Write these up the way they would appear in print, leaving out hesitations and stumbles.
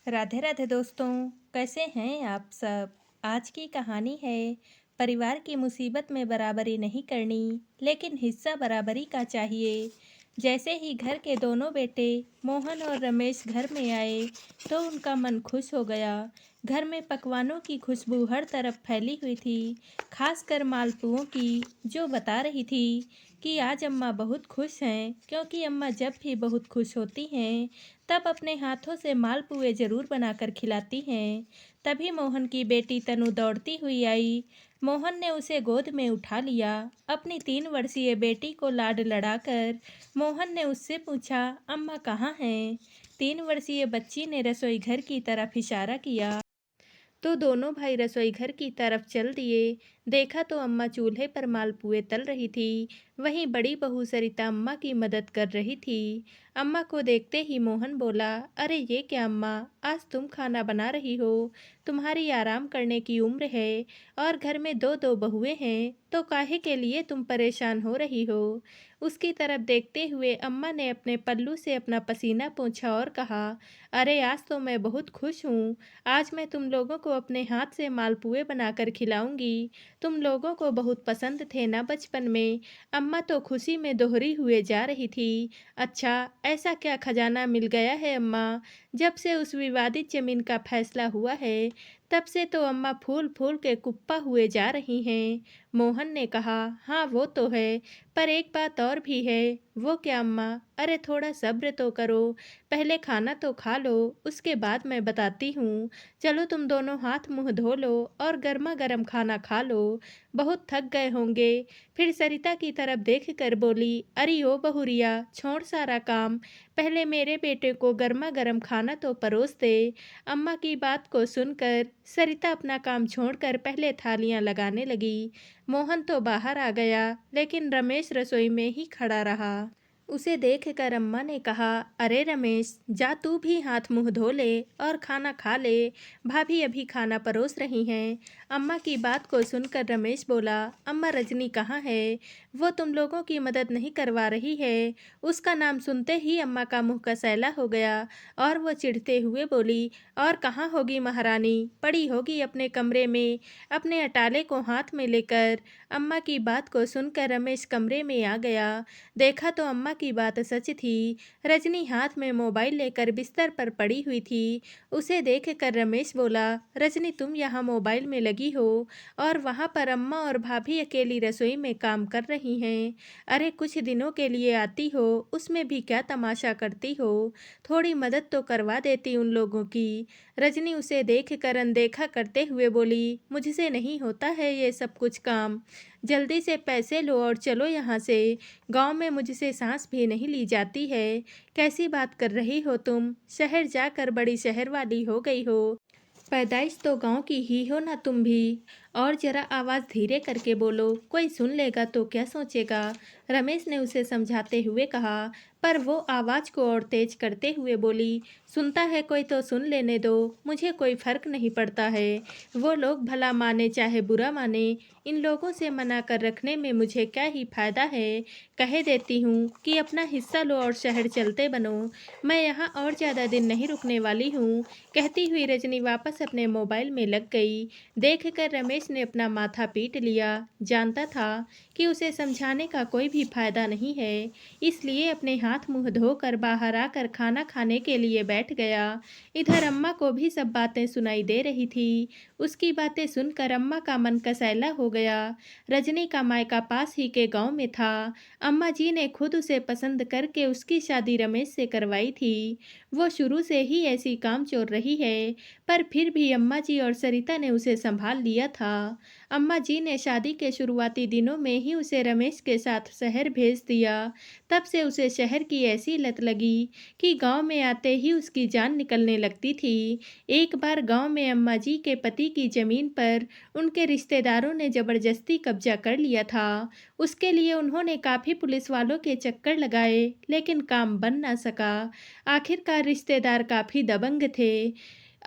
राधे राधे दोस्तों। कैसे हैं आप सब। आज की कहानी है परिवार की मुसीबत में बराबरी नहीं करनी, लेकिन हिस्सा बराबरी का चाहिए। जैसे ही घर के दोनों बेटे मोहन और रमेश घर में आए तो उनका मन खुश हो गया। घर में पकवानों की खुशबू हर तरफ फैली हुई थी, खासकर मालपुओं की, जो बता रही थी कि आज अम्मा बहुत खुश हैं, क्योंकि अम्मा जब भी बहुत खुश होती हैं तब अपने हाथों से मालपुए जरूर बनाकर खिलाती हैं। तभी मोहन की बेटी तनु दौड़ती हुई आई। मोहन ने उसे गोद में उठा लिया। अपनी 3 वर्षीय बेटी को लाड लड़ाकर मोहन ने उससे पूछा, अम्मा कहाँ हैं। 3 वर्षीय बच्ची ने रसोई घर की तरफ इशारा किया तो दोनों भाई रसोई घर की तरफ चल दिए। देखा तो अम्मा चूल्हे पर मालपुए तल रही थी। वहीं बड़ी बहू सरिता अम्मा की मदद कर रही थी। अम्मा को देखते ही मोहन बोला, अरे ये क्या अम्मा, आज तुम खाना बना रही हो। तुम्हारी आराम करने की उम्र है और घर में दो दो बहुएं हैं, तो काहे के लिए तुम परेशान हो रही हो। उसकी तरफ देखते हुए अम्मा ने अपने पल्लू से अपना पसीना पोंछा और कहा, अरे आज तो मैं बहुत खुश हूँ। आज मैं तुम लोगों को अपने हाथ से मालपुए बनाकर खिलाऊंगी। तुम लोगों को बहुत पसंद थे ना बचपन में। अम्मा तो खुशी में दोहरी हुए जा रही थी। अच्छा, ऐसा क्या खजाना मिल गया है अम्मा। जब से उस विवादित जमीन का फैसला हुआ है तब से तो अम्मा फूल फूल के कुप्पा हुए जा रही हैं। मोहन ने कहा, हाँ वो तो है, पर एक बात और भी है। वो क्या अम्मा। अरे थोड़ा सब्र तो करो, पहले खाना तो खा लो, उसके बाद मैं बताती हूँ। चलो तुम दोनों हाथ मुंह धो लो और गर्मा गर्म खाना खा लो, बहुत थक गए होंगे। फिर सरिता की तरफ देख कर बोली, अरे ओ बहुरिया, छोड़ सारा काम, पहले मेरे बेटे को गर्मा गर्म खाना तो परोस दे। अम्मा की बात को सुनकर सरिता अपना काम छोड़कर पहले थालियां लगाने लगी। मोहन तो बाहर आ गया, लेकिन रमेश रसोई में ही खड़ा रहा। उसे देखकर अम्मा ने कहा, अरे रमेश, जा तू भी हाथ मुंह धो ले और खाना खा ले, भाभी अभी खाना परोस रही हैं। अम्मा की बात को सुनकर रमेश बोला, अम्मा रजनी कहाँ है। वो तुम लोगों की मदद नहीं करवा रही है। उसका नाम सुनते ही अम्मा का मुंह कसैला हो गया और वो चिढ़ते हुए बोली, और कहाँ होगी महारानी, पड़ी होगी अपने कमरे में अपने अटाले को हाथ में लेकर। अम्मा की बात को सुनकर रमेश कमरे में आ गया। देखा तो अम्मा की बात सच थी। रजनी हाथ में मोबाइल लेकर बिस्तर पर पड़ी हुई थी। उसे देखकर रमेश बोला, रजनी तुम यहाँ मोबाइल में लगी हो और वहाँ पर अम्मा और भाभी अकेली रसोई में काम कर रही हैं। अरे कुछ दिनों के लिए आती हो, उसमें भी क्या तमाशा करती हो। थोड़ी मदद तो करवा देती उन लोगों की। रजनी उसे देखकर अनदेखा करते हुए बोली, मुझसे नहीं होता है ये सब कुछ काम। जल्दी से पैसे लो और चलो यहाँ से। गांव में मुझसे सांस भी नहीं ली जाती है। कैसी बात कर रही हो तुम, शहर जाकर बड़ी शहर वाली हो गई हो। पैदाइश तो गांव की ही हो ना तुम भी। और जरा आवाज़ धीरे करके बोलो, कोई सुन लेगा तो क्या सोचेगा। रमेश ने उसे समझाते हुए कहा। पर वो आवाज़ को और तेज करते हुए बोली, सुनता है कोई तो सुन लेने दो, मुझे कोई फर्क नहीं पड़ता है। वो लोग भला माने चाहे बुरा माने, इन लोगों से मना कर रखने में मुझे क्या ही फायदा है। कह देती हूँ कि अपना हिस्सा लो और शहर चलते बनो। मैं यहाँ और ज़्यादा दिन नहीं रुकने वाली हूँ। कहती हुई रजनी वापस अपने मोबाइल में लग गई। देखकर रमेश ने अपना माथा पीट लिया। जानता था कि उसे समझाने का कोई भी फायदा नहीं है, इसलिए अपने हाथ मुंह धोकर बाहर आकर खाना खाने के लिए बैठ गया। इधर अम्मा को भी सब बातें सुनाई दे रही थी। उसकी बातें सुनकर अम्मा का मन कसैला हो गया। रजनी का मायका पास ही के गांव में था। अम्मा जी ने खुद उसे पसंद करके उसकी शादी रमेश से करवाई थी। वो शुरू से ही ऐसी कामचोर रही है, पर फिर भी अम्मा जी और सरिता ने उसे संभाल लिया था। अम्मा जी ने शादी के शुरुआती दिनों में ही उसे रमेश के साथ शहर भेज दिया। तब से उसे शहर की ऐसी लत लगी कि गांव में आते ही उसकी जान निकलने लगती थी। एक बार गांव में अम्मा जी के पति की जमीन पर उनके रिश्तेदारों ने जबरदस्ती कब्जा कर लिया था। उसके लिए उन्होंने काफ़ी पुलिस वालों के चक्कर लगाए, लेकिन काम बन ना सका। आखिरकार रिश्तेदार काफ़ी दबंग थे।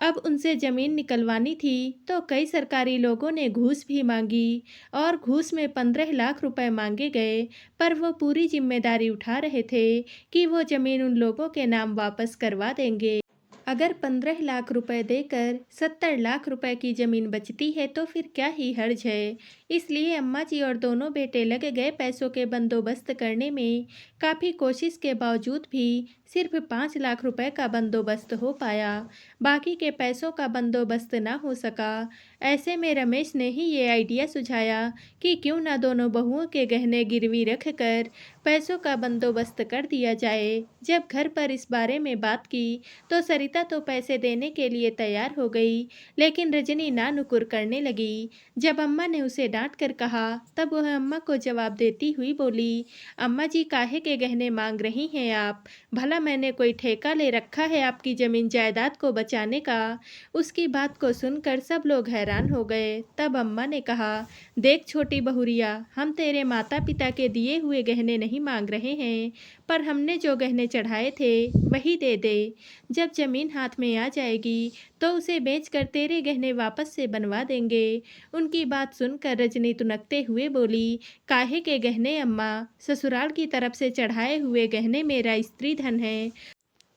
अब उनसे ज़मीन निकलवानी थी तो कई सरकारी लोगों ने घूस भी मांगी और घूस में 15 लाख रुपए मांगे गए, पर वो पूरी जिम्मेदारी उठा रहे थे कि वो ज़मीन उन लोगों के नाम वापस करवा देंगे। अगर 15 लाख रुपए देकर 70 लाख रुपए की जमीन बचती है तो फिर क्या ही हर्ज है। इसलिए अम्मा जी और दोनों बेटे लग गए पैसों के बंदोबस्त करने में। काफ़ी कोशिश के बावजूद भी सिर्फ 5 लाख रुपए का बंदोबस्त हो पाया। बाकी के पैसों का बंदोबस्त ना हो सका। ऐसे में रमेश ने ही ये आइडिया सुझाया कि क्यों ना दोनों बहुओं के गहने गिरवी रख कर पैसों का बंदोबस्त कर दिया जाए। जब घर पर इस बारे में बात की तो सरिता तो पैसे देने के लिए तैयार हो गई, लेकिन रजनी ना नुकुर करने लगी। जब अम्मा ने उसे डांट कर कहा तब वह अम्मा को जवाब देती हुई बोली, अम्मा जी काहे के गहने मांग रही हैं आप? भला मैंने कोई ठेका ले रखा है आपकी जमीन जायदाद को बचाने का? उसकी बात को सुनकर सब लोग हैरान हो गए। तब अम्मा ने कहा, देख छोटी बहुरिया, हम तेरे माता पिता के दिए हुए गहने नहीं मांग रहे हैं, पर हमने जो गहने चढ़ाए थे वही दे दे। जब जमीन हाथ में आ जाएगी तो उसे बेचकर तेरे गहने वापस से बनवा देंगे। उनकी बात सुनकर रजनी तुनकते हुए बोली, काहे के गहने अम्मा? ससुराल की तरफ से चढ़ाए हुए गहने मेरा स्त्री धन है,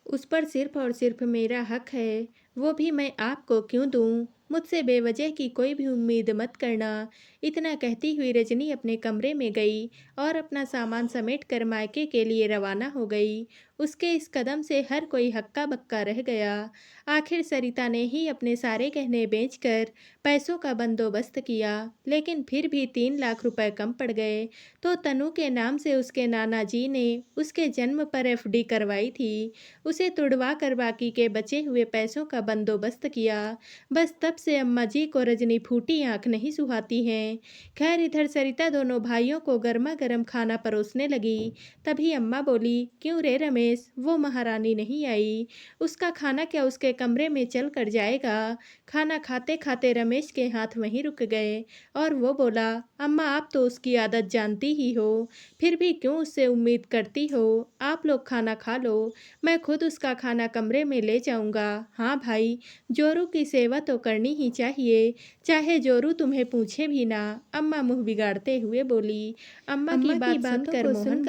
उस पर सिर्फ और सिर्फ मेरा हक है, वो भी मैं आपको क्यों दूं? मुझसे बेवजह की कोई भी उम्मीद मत करना। इतना कहती हुई रजनी अपने कमरे में गई और अपना सामान समेट कर मायके के लिए रवाना हो गई। उसके इस कदम से हर कोई हक्का बक्का रह गया। आखिर सरिता ने ही अपने सारे गहने बेचकर पैसों का बंदोबस्त किया, लेकिन फिर भी 3 लाख रुपए कम पड़ गए। तो तनु के नाम से उसके नाना जी ने उसके जन्म पर एफडी करवाई थी, उसे तुड़वा कर बाकी के बचे हुए पैसों का बंदोबस्त किया। बस तब से अम्मा जी को रजनी फूटी आंख नहीं सुहाती हैं। खैर इधर सरिता दोनों भाइयों को गर्मा गर्म खाना परोसने लगी। तभी अम्मा बोली, क्यों रे रमेश, वो महारानी नहीं आई? उसका खाना क्या उसके कमरे में चल कर जाएगा? खाना खाते खाते रमेश के हाथ वहीं रुक गए और वो बोला, अम्मा आप तो उसकी आदत जानती ही हो, फिर भी क्यों उससे उम्मीद करती हो? आप लोग खाना खा लो, मैं खुद उसका खाना कमरे में ले जाऊंगा। हाँ भाई, जोरू की सेवा तो करनी ही चाहिए, चाहे जोरू तुम्हें पूछे भी ना। अम्मा मुंह बिगाड़ते हुए बोली। अम्मा की बात सुनकर मोहन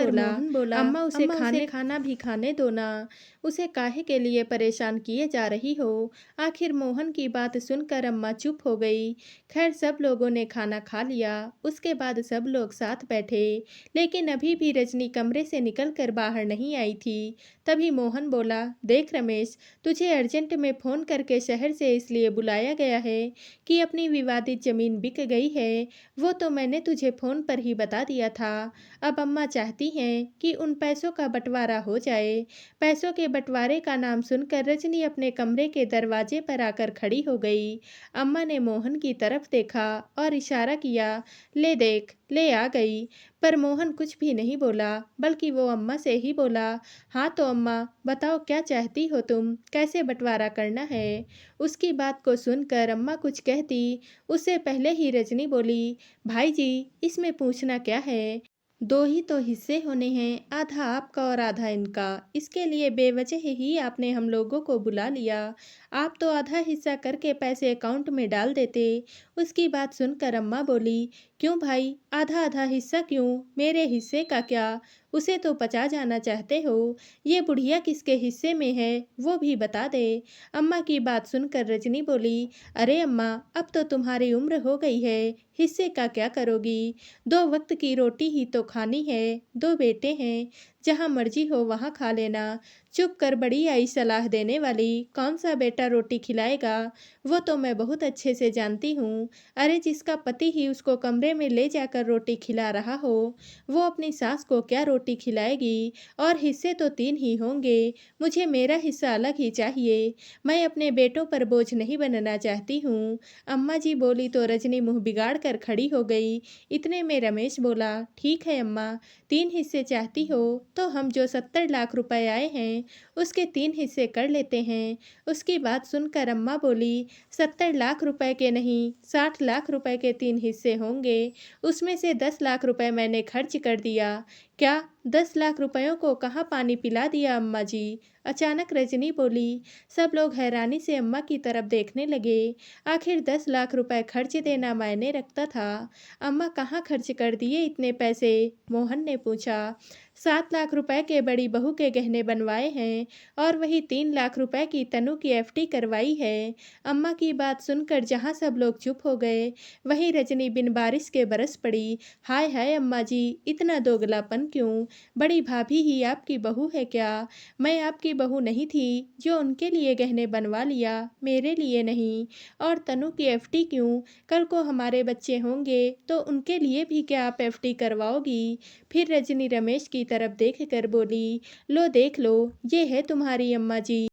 बोला, अम्मा उसे खाना भी खाने दो ना, उसे काहे के लिए परेशान किए जा रही हो? आखिर मोहन की बात सुनकर अम्मा चुप हो गई। खैर सब लोगों ने खाना खा लिया। उसके बाद सब लोग साथ बैठे, लेकिन अभी भी रजनी कमरे से निकलकर बाहर नहीं आई थी। तभी मोहन बोला, देख रमेश, तुझे अर्जेंट में फ़ोन करके शहर से इसलिए बुलाया गया है कि अपनी विवादित ज़मीन बिक गई है। वो तो मैंने तुझे फ़ोन पर ही बता दिया था। अब अम्मा चाहती हैं कि उन पैसों का बंटवारा हो जाए। पैसों के बंटवारे का नाम सुनकर रजनी अपने कमरे के दरवाजे पर आकर खड़ी हो गई। अम्मा ने मोहन की तरफ देखा और इशारा किया, ले देख, ले आ गई। पर मोहन कुछ भी नहीं बोला, बल्कि वो अम्मा से ही बोला, हाँ तो अम्मा बताओ क्या चाहती हो तुम, कैसे बंटवारा करना है? उसकी बात को सुनकर अम्मा कुछ कहती उससे पहले ही रजनी बोली, भाई जी इसमें पूछना क्या है, दो ही तो हिस्से होने हैं, आधा आपका और आधा इनका। इसके लिए बेवजह ही आपने हम लोगों को बुला लिया। आप तो आधा हिस्सा करके पैसे अकाउंट में डाल देते। उसकी बात सुनकर अम्मा बोली, क्यों भाई, आधा आधा हिस्सा क्यों? मेरे हिस्से का क्या? उसे तो पचा जाना चाहते हो? ये बुढ़िया किसके हिस्से में है वो भी बता दे। अम्मा की बात सुनकर रजनी बोली, अरे अम्मा अब तो तुम्हारी उम्र हो गई है, हिस्से का क्या करोगी? 2 वक्त की रोटी ही तो खानी है, 2 बेटे हैं, जहाँ मर्जी हो वहाँ खा लेना। चुप कर बड़ी आई सलाह देने वाली, कौन सा बेटा रोटी खिलाएगा? वो तो मैं बहुत अच्छे से जानती हूँ। अरे जिसका पति ही उसको कमरे में ले जाकर रोटी खिला रहा हो, वो अपनी सास को क्या रोटी खिलाएगी? और हिस्से तो 3 ही होंगे, मुझे मेरा हिस्सा अलग ही चाहिए। मैं अपने बेटों पर बोझ नहीं बनना चाहती हूँ। अम्मा जी बोली तो रजनी मुँह बिगाड़ कर खड़ी हो गई। इतने में रमेश बोला, ठीक है अम्मा, 3 हिस्से चाहती हो तो हम जो 70 लाख रुपए आए हैं उसके 3 हिस्से कर लेते हैं। उसकी बात सुनकर अम्मा बोली, 70 लाख रुपए के नहीं, 60 लाख रुपए के 3 हिस्से होंगे। उसमें से 10 लाख रुपए मैंने खर्च कर दिया। क्या 10 लाख रुपयों को कहाँ पानी पिला दिया अम्मा जी? अचानक रजनी बोली। सब लोग हैरानी से अम्मा की तरफ देखने लगे। आखिर 10 लाख रुपए खर्च देना मायने रखता था। अम्मा कहाँ खर्च कर दिए इतने पैसे? मोहन ने पूछा। 7 लाख रुपए के बड़ी बहू के गहने बनवाए हैं और वही 3 लाख रुपए की तनु की एफडी करवाई है। अम्मा की बात सुनकर जहाँ सब लोग चुप हो गए, वहीं रजनी बिन बारिश के बरस पड़ी। हाय हाय अम्मा जी, इतना दोगलापन क्यों? बड़ी भाभी ही आपकी बहू है क्या? मैं आपकी बहू नहीं थी जो उनके लिए गहने बनवा लिया, मेरे लिए नहीं। और तनु की एफडी क्यों? कल को हमारे बच्चे होंगे तो उनके लिए भी क्या आप एफडी करवाओगी? फिर रजनी रमेश की तरफ देख कर बोली, लो देख लो, ये है तुम्हारी अम्मा जी,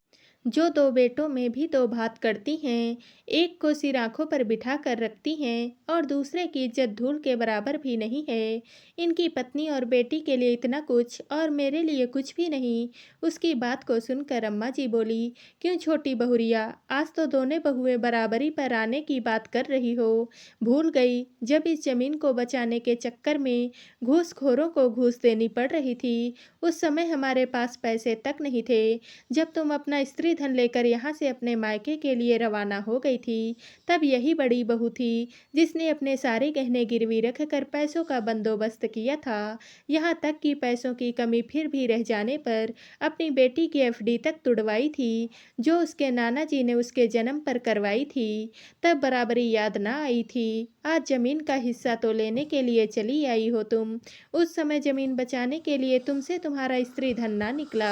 जो 2 बेटों में भी 2 भात करती हैं। एक को सिर आंखों पर बिठा कर रखती हैं और दूसरे की इज्जत धूल के बराबर भी नहीं है। इनकी पत्नी और बेटी के लिए इतना कुछ और मेरे लिए कुछ भी नहीं। उसकी बात को सुनकर अम्मा जी बोली, क्यों छोटी बहुरिया, आज तो दोनों बहुएं बराबरी पर आने की बात कर रही हो। भूल गई जब इस जमीन को बचाने के चक्कर में घूसखोरों को घूस देनी पड़ रही थी, उस समय हमारे पास पैसे तक नहीं थे। जब तुम अपना स्त्री धन लेकर यहाँ से अपने मायके के लिए रवाना हो गई थी, तब यही बड़ी बहू थी जिसने अपने सारे गहने गिरवी रख कर पैसों का बंदोबस्त किया था। यहाँ तक कि पैसों की कमी फिर भी रह जाने पर अपनी बेटी की एफडी तक तुड़वाई थी, जो उसके नाना जी ने उसके जन्म पर करवाई थी। तब बराबरी याद ना आई थी। आज जमीन का हिस्सा तो लेने के लिए चली आई हो तुम, उस समय जमीन बचाने के लिए तुमसे तुम्हारा स्त्री धन ना निकला।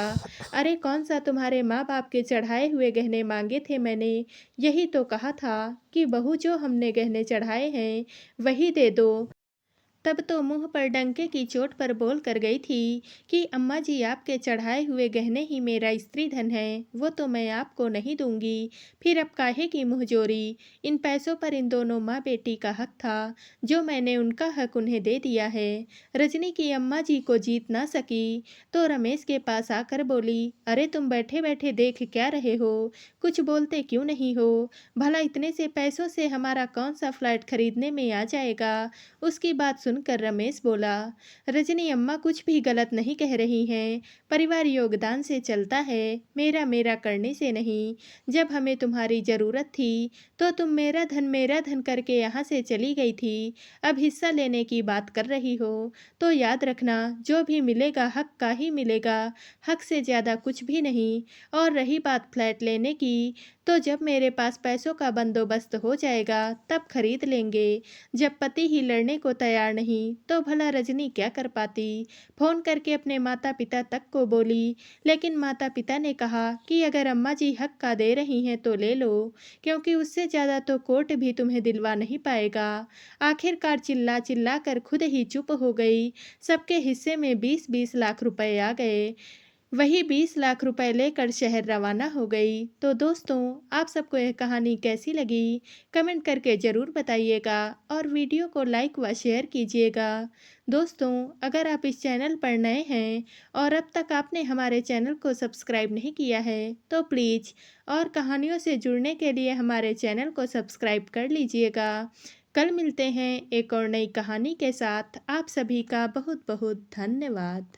अरे कौन सा तुम्हारे माँ बाप के चढ़ाए हुए गहने मांगे थे मैंने? यही तो कहा था कि बहू जो हमने गहने चढ़ाए हैं वही दे दो। तब तो मुंह पर डंके की चोट पर बोल कर गई थी कि अम्मा जी आपके चढ़ाए हुए गहने ही मेरा स्त्री धन है, वो तो मैं आपको नहीं दूंगी। फिर अब काहे की मुंहजोरी? इन पैसों पर इन दोनों माँ बेटी का हक था, जो मैंने उनका हक उन्हें दे दिया है। रजनी की अम्मा जी को जीत ना सकी तो रमेश के पास आकर बोली, अरे तुम बैठे बैठे देख क्या रहे हो? कुछ बोलते क्यों नहीं हो? भला इतने से पैसों से हमारा कौन सा फ्लैट खरीदने में आ जाएगा? उसकी बात सुनकर रमेश बोला, रजनी अम्मा कुछ भी गलत नहीं कह रही हैं। परिवार योगदान से चलता है, मेरा मेरा करने से नहीं। जब हमें तुम्हारी ज़रूरत थी तो तुम मेरा धन करके यहाँ से चली गई थी। अब हिस्सा लेने की बात कर रही हो तो याद रखना, जो भी मिलेगा हक का ही मिलेगा, हक से ज़्यादा कुछ भी नहीं। और रही बात फ्लैट लेने की, तो जब मेरे पास पैसों का बंदोबस्त हो जाएगा तब खरीद लेंगे। जब पति ही लड़ने को तैयार नहीं तो भला रजनी क्या कर पाती? फोन करके अपने माता पिता तक को बोली, लेकिन माता पिता ने कहा कि अगर अम्मा जी हक का दे रही हैं तो ले लो, क्योंकि उससे ज़्यादा तो कोर्ट भी तुम्हें दिलवा नहीं पाएगा। आखिरकार चिल्ला चिल्ला कर खुद ही चुप हो गई। सबके हिस्से में 20-20 लाख रुपए आ गए। वही 20 लाख रुपए लेकर शहर रवाना हो गई। तो दोस्तों, आप सबको यह कहानी कैसी लगी? कमेंट करके ज़रूर बताइएगा और वीडियो को लाइक व शेयर कीजिएगा। दोस्तों, अगर आप इस चैनल पर नए हैं और अब तक आपने हमारे चैनल को सब्सक्राइब नहीं किया है तो प्लीज़ और कहानियों से जुड़ने के लिए हमारे चैनल को सब्सक्राइब कर लीजिएगा। कल मिलते हैं एक और नई कहानी के साथ। आप सभी का बहुत बहुत धन्यवाद।